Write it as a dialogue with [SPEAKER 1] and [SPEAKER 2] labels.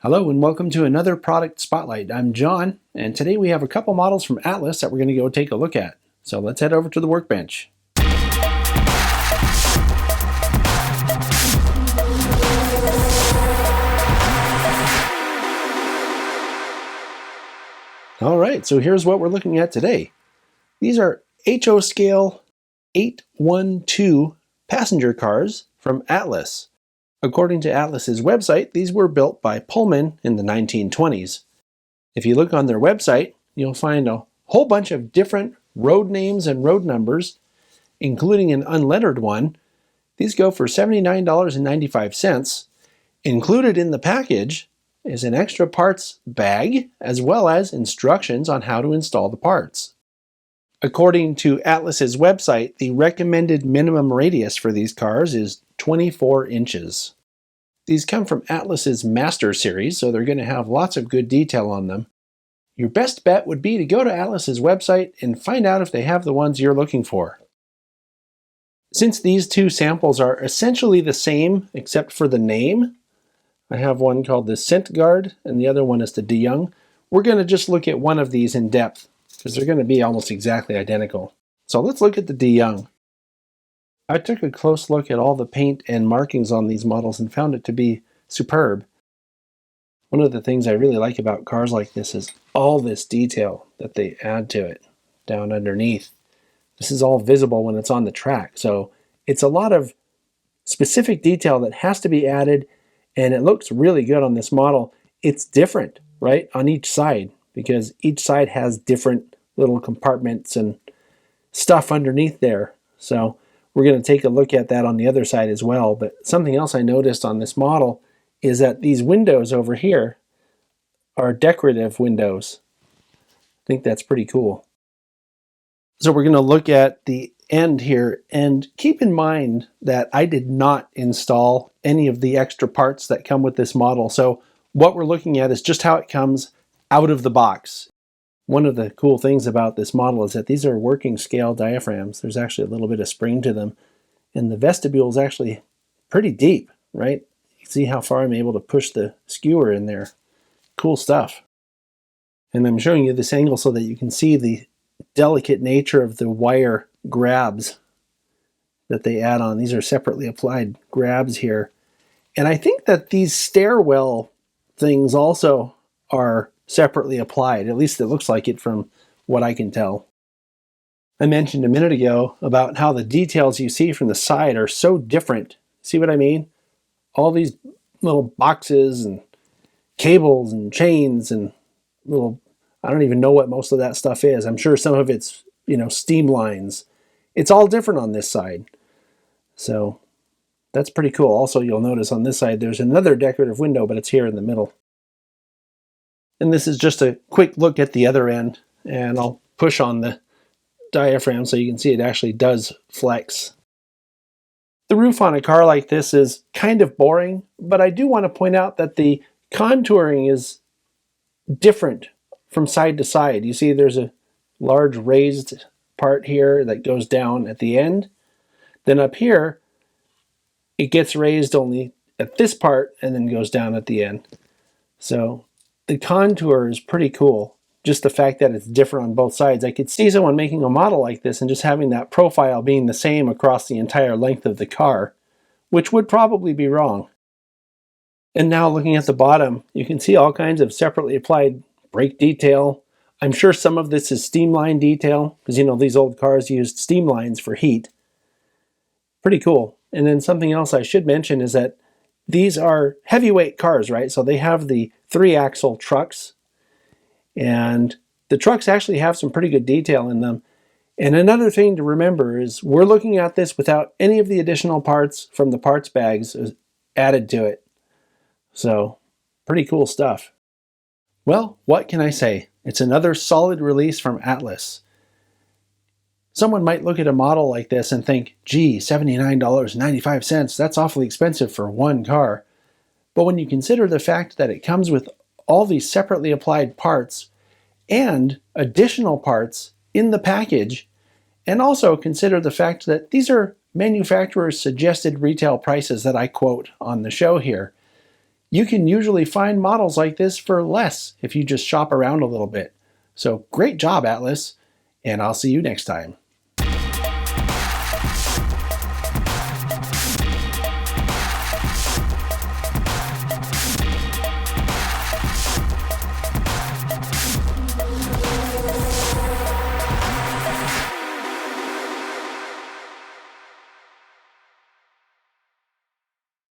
[SPEAKER 1] Hello and welcome to another product spotlight. I'm John, and today we have a couple models from Atlas that we're going to go take a look at. So let's head over to the workbench. All right, so here's what we're looking at today. These are HO scale 812 passenger cars from Atlas. According to Atlas's website, these were built by Pullman in the 1920s. If you look on their website, you'll find a whole bunch of different road names and road numbers, including an unlettered one. These go for $79.95. Included in the package is an extra parts bag, as well as instructions on how to install the parts. According to Atlas's website, the recommended minimum radius for these cars is 24 inches. These come from Atlas's Master Series, so they're going to have lots of good detail on them. Your best bet would be to go to Atlas's website and find out if they have the ones you're looking for. Since these two samples are essentially the same except for the name, I have one called the Scent Guard and the other one is the De Young. We're going to just look at one of these in depth because they're going to be almost exactly identical. So let's look at the De Young. I took a close look at all the paint and markings on these models and found it to be superb. One of the things I really like about cars like this is all this detail that they add to it down underneath. This is all visible when it's on the track, so it's a lot of specific detail that has to be added, and it looks really good on this model. It's different, right, on each side, because each side has different little compartments and stuff underneath there. So we're going to take a look at that on the other side as well. But something else I noticed on this model is that these windows over here are decorative windows. I think that's pretty cool. So we're going to look at the end here, and keep in mind that I did not install any of the extra parts that come with this model. So what we're looking at is just how it comes out of the box. One of the cool things about this model is that these are working scale diaphragms. There's actually a little bit of spring to them, and the vestibule is actually pretty deep, right? You can see how far I'm able to push the skewer in there. Cool stuff. And I'm showing you this angle so that you can see the delicate nature of the wire grabs that they add on. These are separately applied grabs here. And I think that these stairwell things also are separately applied. At least it looks like it from what I can tell. I mentioned a minute ago about how the details you see from the side are so different. See what I mean? All these little boxes and cables and chains and little, I don't even know what most of that stuff is. I'm sure some of it's, steam lines. It's all different on this side. So that's pretty cool. Also, you'll notice on this side there's another decorative window, but it's here in the middle. And this is just a quick look at the other end, and I'll push on the diaphragm so you can see it actually does flex. The roof on a car like this is kind of boring, but I do want to point out that the contouring is different from side to side. You see there's a large raised part here that goes down at the end. Then up here, it gets raised only at this part and then goes down at the end. So the contour is pretty cool. Just the fact that it's different on both sides. I could see someone making a model like this and just having that profile being the same across the entire length of the car, which would probably be wrong. And now looking at the bottom, you can see all kinds of separately applied brake detail. I'm sure some of this is steam line detail, because these old cars used steam lines for heat. Pretty cool. And then something else I should mention is that these are heavyweight cars, right? So they have the 3-axle trucks, and the trucks actually have some pretty good detail in them. And another thing to remember is we're looking at this without any of the additional parts from the parts bags added to it. So pretty cool stuff. Well, what can I say? It's another solid release from Atlas. Someone might look at a model like this and think, gee, $79.95, that's awfully expensive for one car. But when you consider the fact that it comes with all these separately applied parts and additional parts in the package, and also consider the fact that these are manufacturers' suggested retail prices that I quote on the show here, You can usually find models like this for less if you just shop around a little bit. So great job, Atlas, and I'll see you next time.